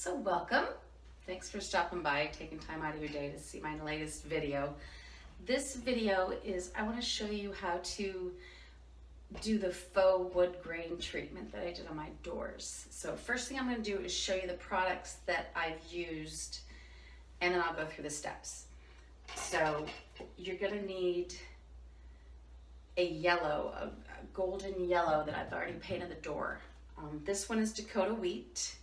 So welcome. Thanks for stopping by, taking time out of your day to see my latest video. This video is, I want to show you how to do the faux wood grain treatment that I did on my doors. So first thing I'm going to do is show you the products that I've used, and then I'll go through the steps. So you're going to need a yellow, a golden yellow that I've already painted the door. This one is Dakota wheat.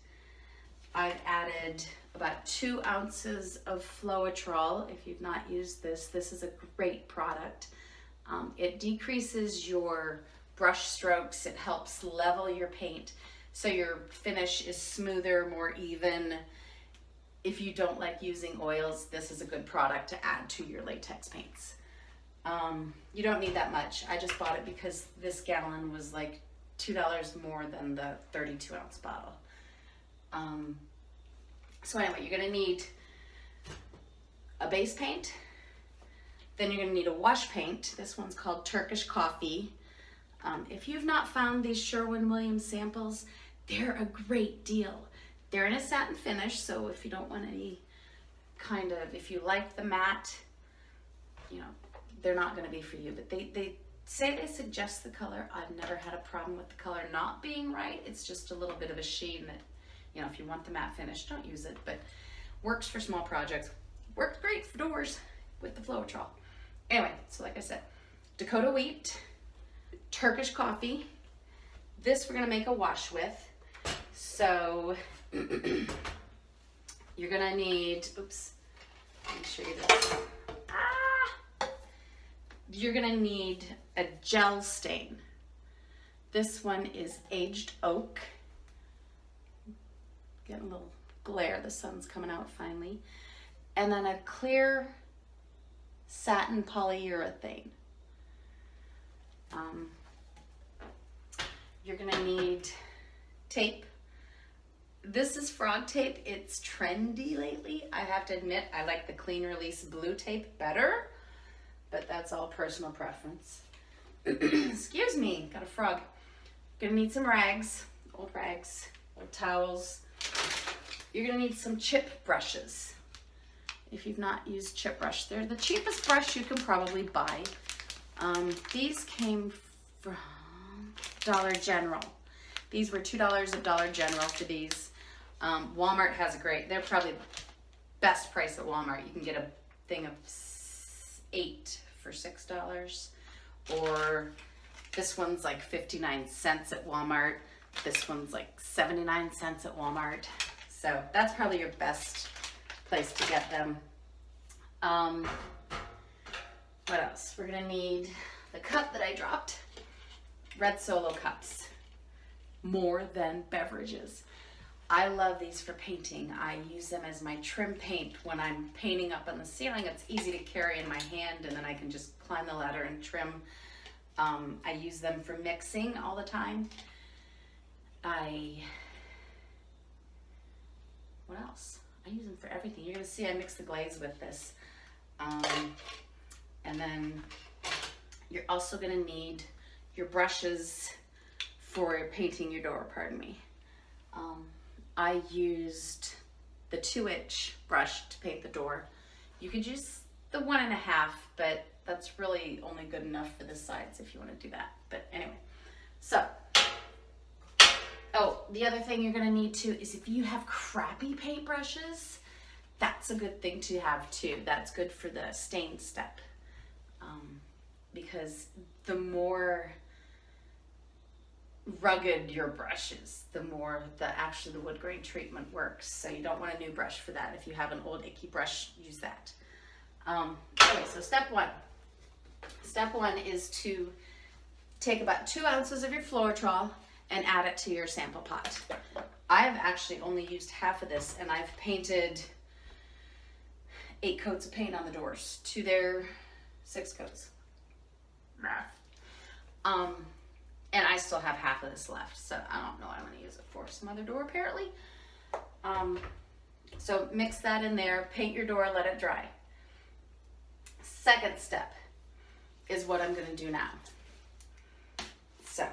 I've added about 2 ounces of Floetrol. If you've not used this, this is a great product. It decreases your brush strokes. It helps level your paint so your finish is smoother, more even. If you don't like using oils, this is a good product to add to your latex paints. You don't need that much. I just bought it because this gallon was like $2 more than the 32-ounce bottle. So anyway, you're gonna need a base paint, then you're gonna need a wash paint. This one's called Turkish Coffee. If you've not found these Sherwin-Williams samples, they're a great deal. They're in a satin finish, so if you don't want any kind of, if you like the matte, you know, they're not gonna be for you, but they say they suggest the color. I've never had a problem with the color not being right. It's just a little bit of a sheen that, you know, if you want the matte finish, don't use it, but works for small projects. Works great for doors with the Floetrol. Anyway, so like I said, Dakota wheat, Turkish coffee. This we're gonna make a wash with. So you're gonna need, oops, let me show you this. You're gonna need a gel stain. This one is aged oak. Getting a little glare, the sun's coming out finally. And then a clear satin polyurethane. You're gonna need tape. This is frog tape. It's trendy lately. I have to admit, I like the clean release blue tape better, but that's all personal preference. Excuse me, got a frog. Gonna need some rags, old towels. You're gonna need some chip brushes. If you've not used chip brush, they're the cheapest brush you can probably buy. These came from Dollar General. These were $2 at Dollar General for these. Walmart has a great, they're probably the best price at Walmart. You can get a thing of 8 for $6, or this one's like 59 cents at Walmart. This one's like 79 cents at Walmart. So that's probably your best place to get them. What else? We're gonna need the cup that I dropped. Red Solo cups. More than beverages. I love these for painting. I use them as my trim paint when I'm painting up on the ceiling. It's easy to carry in my hand, and then I can just climb the ladder and trim. I use them for mixing all the time. What else? I use them for everything. You're gonna see I mix the glaze with this. And then you're also gonna need your brushes for painting your door, pardon me. I used the 2-inch brush to paint the door. You could use the 1.5, but that's really only good enough for the sides if you wanna do that. But anyway, so, oh, the other thing you're gonna need too is if you have crappy paintbrushes, that's a good thing to have too. That's good for the stain step. Because the more rugged your brush is, the more actually the wood grain treatment works. So you don't want a new brush for that. If you have an old icky brush, use that. Anyway, so step one. Step one is to take about 2 ounces of your Floetrol and add it to your sample pot. I've actually only used half of this, and I've painted 8 coats of paint on the doors to their 6 coats. And I still have half of this left, so I don't know what I'm gonna use it for. Some other door apparently. So mix that in there, paint your door, let it dry. Second step is what I'm gonna do now. So,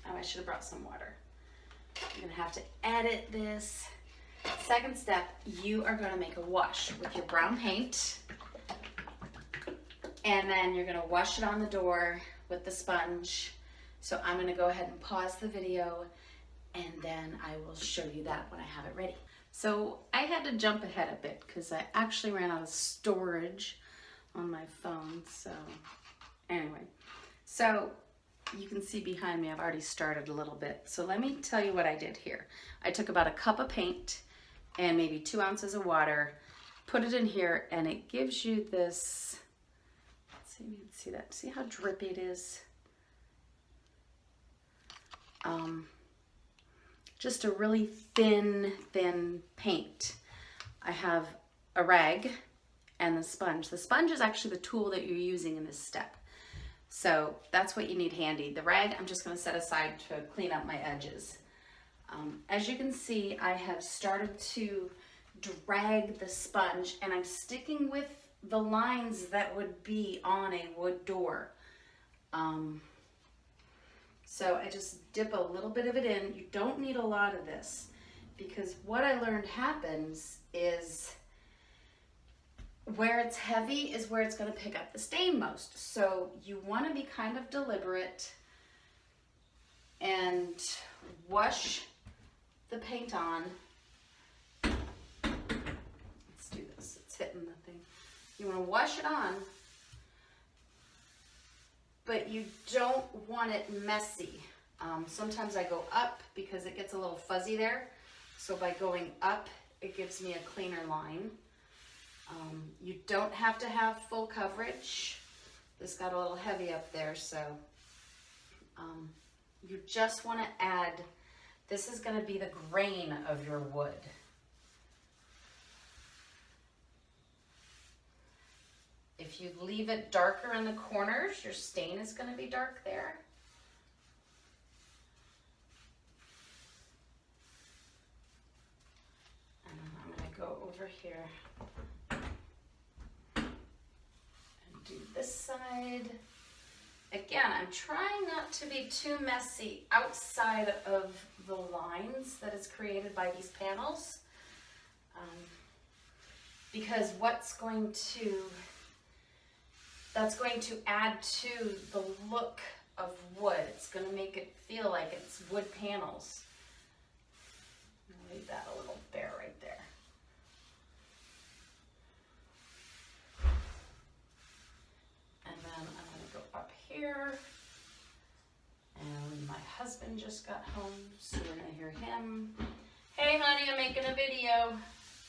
oh, I should have brought some water. I'm gonna have to edit this Second step, you are going to make a wash with your brown paint, and then you're going to wash it on the door with the sponge. So I'm going to go ahead and pause the video, and then I will show you that when I have it ready. So I had to jump ahead a bit because I actually ran out of storage on my phone. So anyway, so you can see behind me I've already started a little bit. So let me tell you what I did here. I took about a cup of paint and maybe 2 ounces of water, put it in here, and it gives you this, let's see if you can see that. See how drippy it is? Just a really thin paint. I have a rag and the sponge. The sponge is actually the tool that you're using in this step. So that's what you need handy. The rag I'm just going to set aside to clean up my edges. As you can see, I have started to drag the sponge, and I'm sticking with the lines that would be on a wood door. So I just dip a little bit of it in. You don't need a lot of this, because what I learned happens is where it's heavy is where it's going to pick up the stain most. So you want to be kind of deliberate and wash the paint on. Let's do this. It's hitting the thing. You want to wash it on, but you don't want it messy. Sometimes I go up because it gets a little fuzzy there. So by going up, it gives me a cleaner line. You don't have to have full coverage. This got a little heavy up there, so you just want to add, this is going to be the grain of your wood. If you leave it darker in the corners, your stain is going to be dark there. And I'm going to go over here and do this side. Again, I'm trying not to be too messy outside of the lines that is created by these panels, because that's going to add to the look of wood. It's going to make it feel like it's wood panels. I'll leave that a little bare right there. And then I'm going to go up here. And my husband just got home, so we're going to hear him. Hey honey, I'm making a video.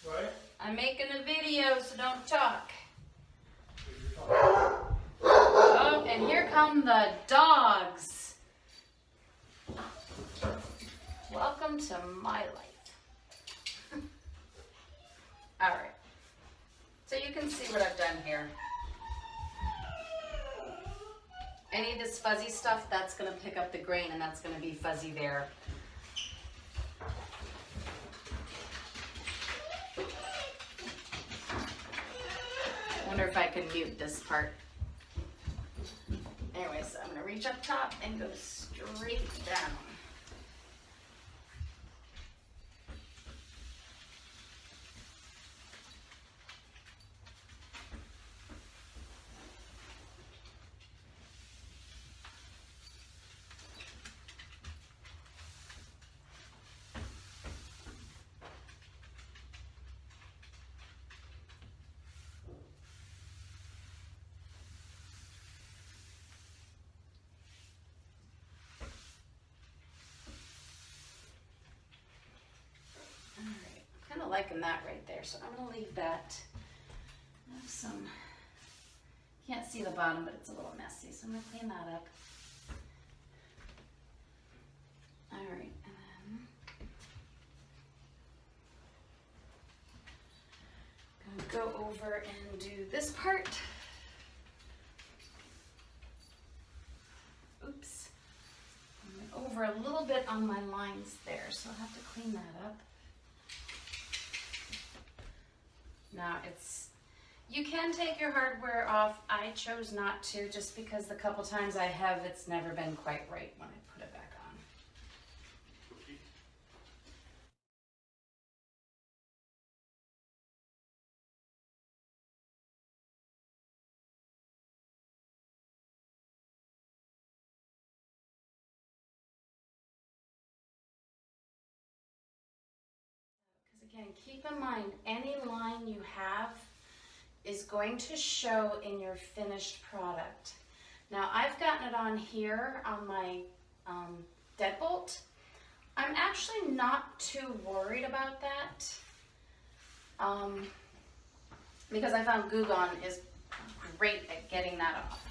What? I'm making a video, so don't talk. Oh, and here come the dogs. Welcome to my life. All right. So you can see what I've done here. Any of this fuzzy stuff, that's going to pick up the grain, and that's going to be fuzzy there. I wonder if I can mute this part. Anyway, so I'm going to reach up top and go straight down. Liking that right there, so I'm going to leave that. I have some, can't see the bottom, but it's a little messy, so I'm going to clean that up. All right, and then I'm going to go over and do this part. Oops. I went over a little bit on my lines there, so I'll have to clean that up. Now you can take your hardware off. I chose not to, just because the couple times I have, it's never been quite right when I put it back on. Again, keep in mind, any line you have is going to show in your finished product. Now, I've gotten it on here on my deadbolt. I'm actually not too worried about that because I found Glue Gun is great at getting that off.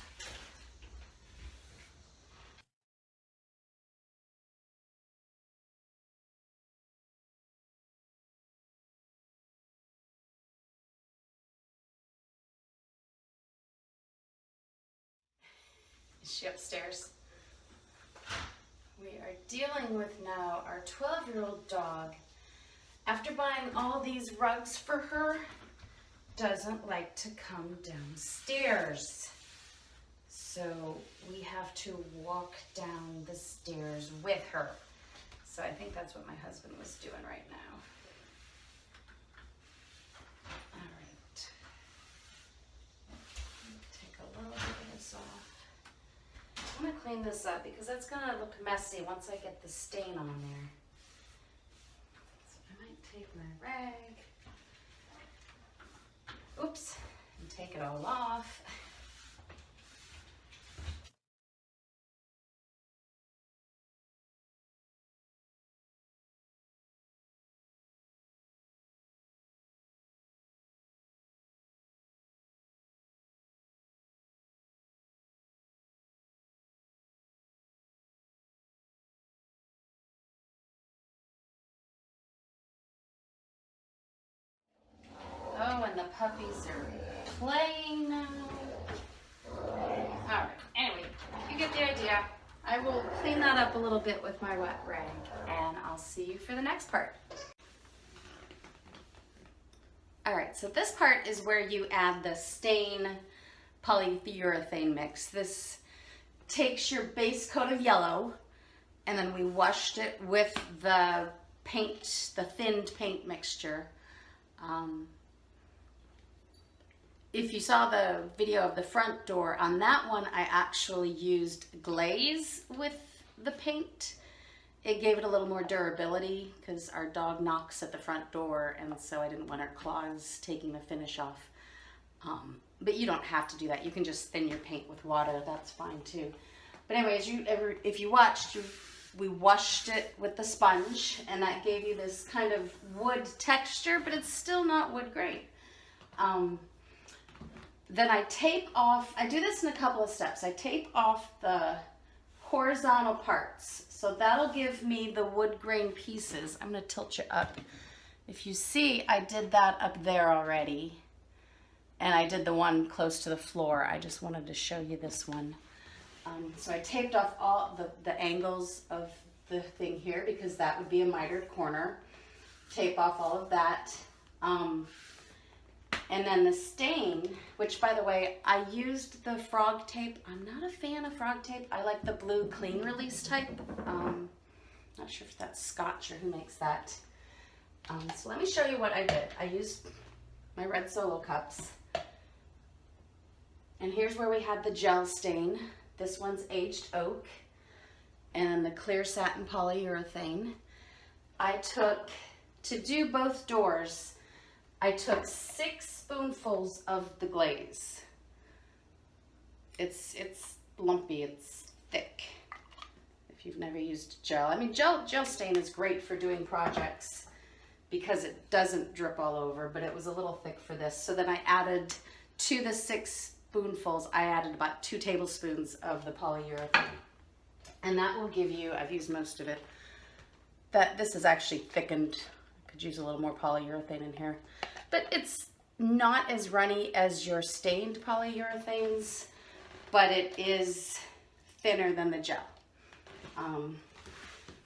Is she upstairs? We are dealing with now our 12-year-old dog. After buying all these rugs for her, doesn't like to come downstairs. So we have to walk down the stairs with her. So I think that's what my husband was doing right now. All right. Take a little bit of this off. I'm gonna clean this up because that's gonna look messy once I get the stain on there. So I might take my rag. Oops, and take it all off. Oh, and the puppies are playing now. All right, anyway, you get the idea. I will clean that up a little bit with my wet rag, and I'll see you for the next part. All right, so this part is where you add the stain polyurethane mix. This takes your base coat of yellow, and then we washed it with the paint, the thinned paint mixture. If you saw the video of the front door, on that one I actually used glaze with the paint. It gave it a little more durability because our dog knocks at the front door, and so I didn't want her claws taking the finish off. But you don't have to do that. You can just thin your paint with water, that's fine too. But anyways, if you watched, we washed it with the sponge, and that gave you this kind of wood texture, but it's still not wood grain. Then I tape off, I do this in a couple of steps. I tape off the horizontal parts. So that'll give me the wood grain pieces. I'm gonna tilt you up. If you see, I did that up there already. And I did the one close to the floor. I just wanted to show you this one. So I taped off all the angles of the thing here because that would be a mitered corner. Tape off all of that. And then the stain, which by the way, I used the frog tape. I'm not a fan of frog tape. I like the blue clean release type. Not sure if that's Scotch or who makes that. So let me show you what I did. I used my red Solo cups. And here's where we had the gel stain. This one's aged oak. And the clear satin polyurethane. I took, to do both doors, I took 6 spoonfuls of the glaze. It's lumpy, it's thick. If you've never used gel. I mean, gel stain is great for doing projects because it doesn't drip all over, but it was a little thick for this. So then I added, to the 6 spoonfuls, I added about 2 tablespoons of the polyurethane. And that will give you, I've used most of it, that this is actually thickened. I could use a little more polyurethane in here. But it's not as runny as your stained polyurethanes, but it is thinner than the gel.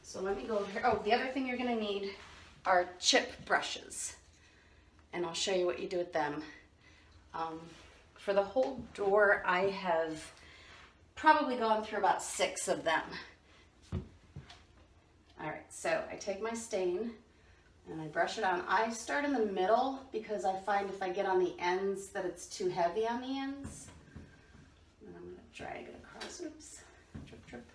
So let me go over here. Oh, the other thing you're gonna need are chip brushes. And I'll show you what you do with them. For the whole door, I have probably gone through about 6 of them. All right, so I take my stain and I brush it on. I start in the middle because I find if I get on the ends that it's too heavy on the ends. And I'm gonna drag it across, oops, drip, drip.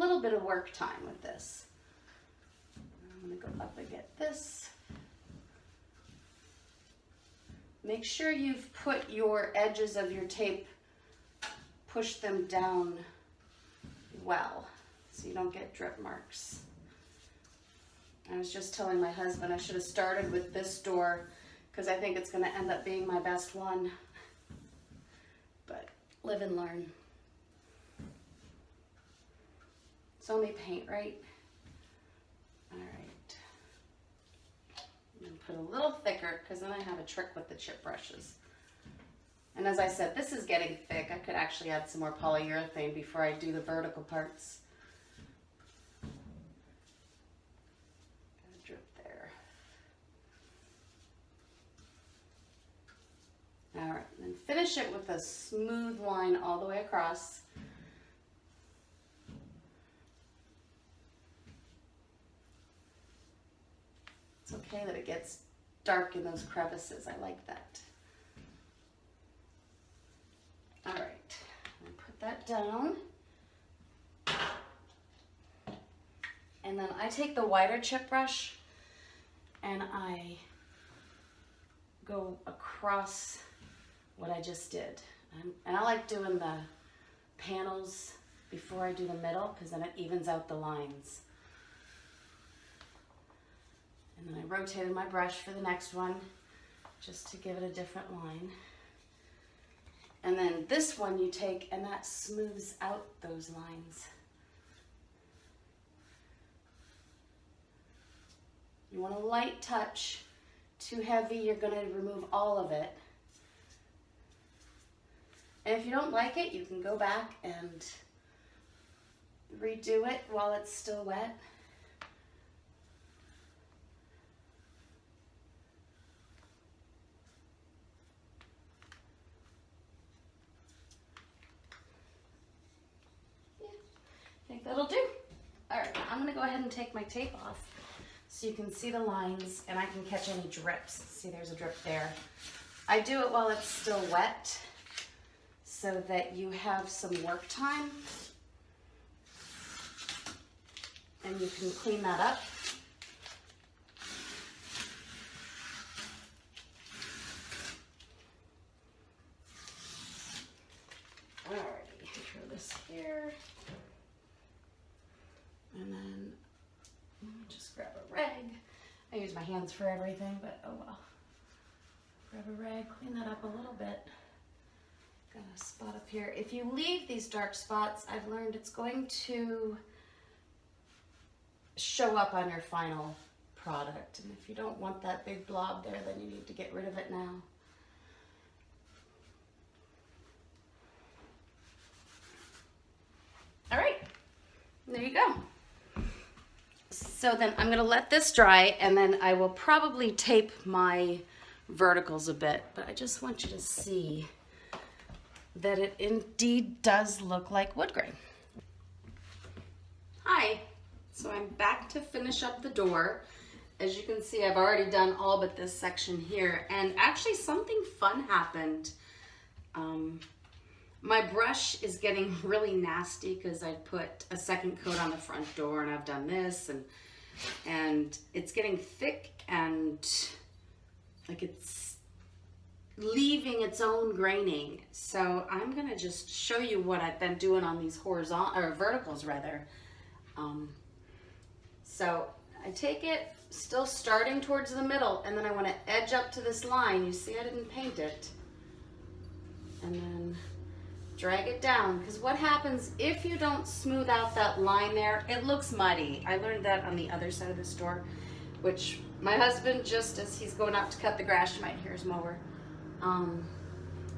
little bit of work time with this. I'm going to go up and get this. Make sure you've put your edges of your tape, push them down well so you don't get drip marks. I was just telling my husband I should have started with this door because I think it's going to end up being my best one. But live and learn. It's only paint, right? All right. I'm going to put a little thicker because then I have a trick with the chip brushes. And as I said, this is getting thick. I could actually add some more polyurethane before I do the vertical parts. Got a drip there. All right, and then finish it with a smooth line all the way across. It's okay that it gets dark in those crevices. I like that. All right, put that down. And then I take the wider chip brush and I go across what I just did. And I like doing the panels before I do the middle because then it evens out the lines. And then I rotated my brush for the next one just to give it a different line. And then this one you take and that smooths out those lines. You want a light touch. Too heavy, you're going to remove all of it. And if you don't like it, you can go back and redo it while it's still wet. I think that'll do. All right, I'm gonna go ahead and take my tape off so you can see the lines and I can catch any drips. See, there's a drip there. I do it while it's still wet so that you have some work time and you can clean that up. Alrighty, throw this here. And then let me just grab a rag. I use my hands for everything, but oh well. Grab a rag, clean that up a little bit. Got a spot up here. If you leave these dark spots, I've learned it's going to show up on your final product. And if you don't want that big blob there, then you need to get rid of it now. All right, there you go. So then I'm gonna let this dry and then I will probably tape my verticals a bit, but I just want you to see that it indeed does look like wood grain. Hi, so I'm back to finish up the door. As you can see, I've already done all but this section here, and actually something fun happened. My brush is getting really nasty because I put a second coat on the front door and I've done this and it's getting thick and like it's leaving its own graining. So I'm gonna just show you what I've been doing on these horizontal or verticals rather. So I take it still starting towards the middle and then I want to edge up to this line. You see I didn't paint it. And then drag it down, because what happens if you don't smooth out that line there, it looks muddy. I learned that on the other side of the store, which my husband, just as he's going out to cut the grass, you might hear his mower,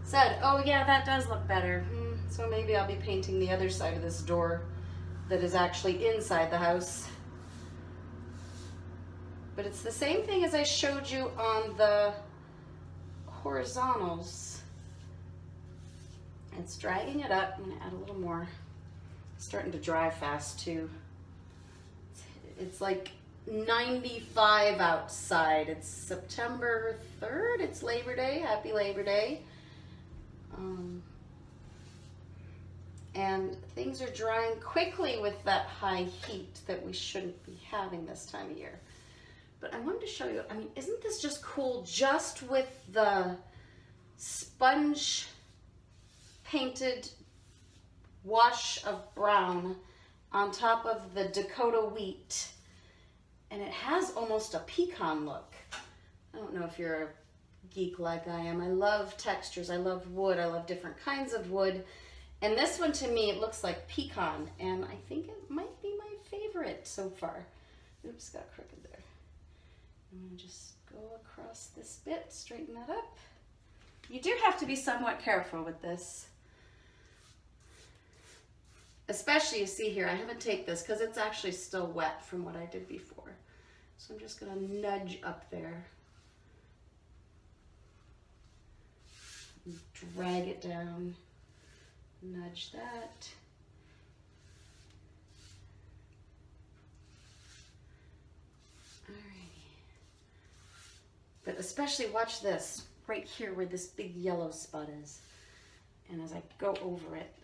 said, oh yeah, that does look better. So maybe I'll be painting the other side of this door that is actually inside the house. But it's the same thing as I showed you on the horizontals. It's dragging it up. I'm gonna add a little more. It's starting to dry fast too. It's like 95 outside. It's September 3rd. It's Labor Day. Happy Labor Day. And things are drying quickly with that high heat that we shouldn't be having this time of year. But I wanted to show you, I mean, isn't this just cool, just with the sponge painted wash of brown on top of the Dakota wheat. And it has almost a pecan look. I don't know if you're a geek like I am. I love textures, I love wood, I love different kinds of wood. And this one, to me, it looks like pecan, and I think it might be my favorite so far. Oops, got crooked there. I'm gonna just go across this bit, straighten that up. You do have to be somewhat careful with this. Especially, you see here, I haven't taped this because it's actually still wet from what I did before. So I'm just gonna nudge up there. Drag it down. Nudge that. Alrighty. But especially watch this, right here where this big yellow spot is. And as I go over it,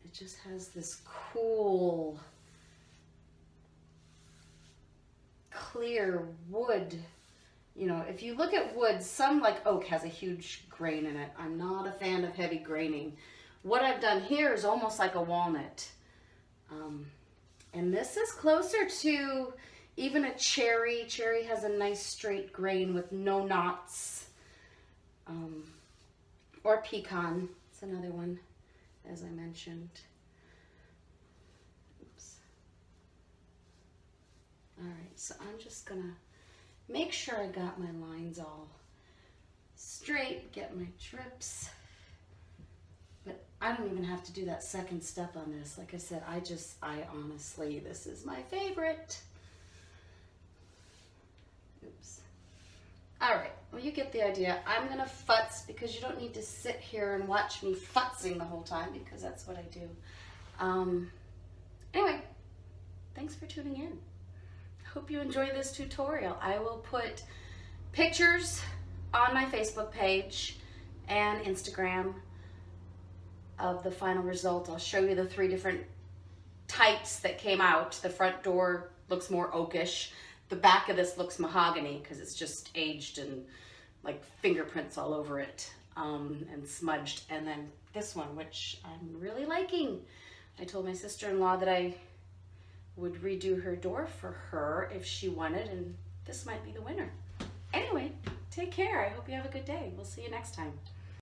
it just has this cool, clear wood. You know, if you look at wood, some like oak has a huge grain in it. I'm not a fan of heavy graining. What I've done here is almost like a walnut. And this is closer to even a cherry. Cherry has a nice straight grain with no knots. Or pecan, it's another one, as I mentioned. Oops. All right, so I'm just gonna make sure I got my lines all straight, get my drips. But I don't even have to do that second step on this. Like I said, I honestly, this is my favorite. Oops. All right, well, you get the idea. I'm gonna futz because you don't need to sit here and watch me futzing the whole time because that's what I do. Anyway, thanks for tuning in. Hope you enjoy this tutorial. I will put pictures on my Facebook page and Instagram of the final result. I'll show you the 3 different types that came out. The front door looks more oakish. The back of this looks mahogany because it's just aged and like fingerprints all over it and smudged. And then this one, which I'm really liking. I told my sister-in-law that I would redo her door for her if she wanted, and this might be the winner. Anyway, take care. I hope you have a good day. We'll see you next time.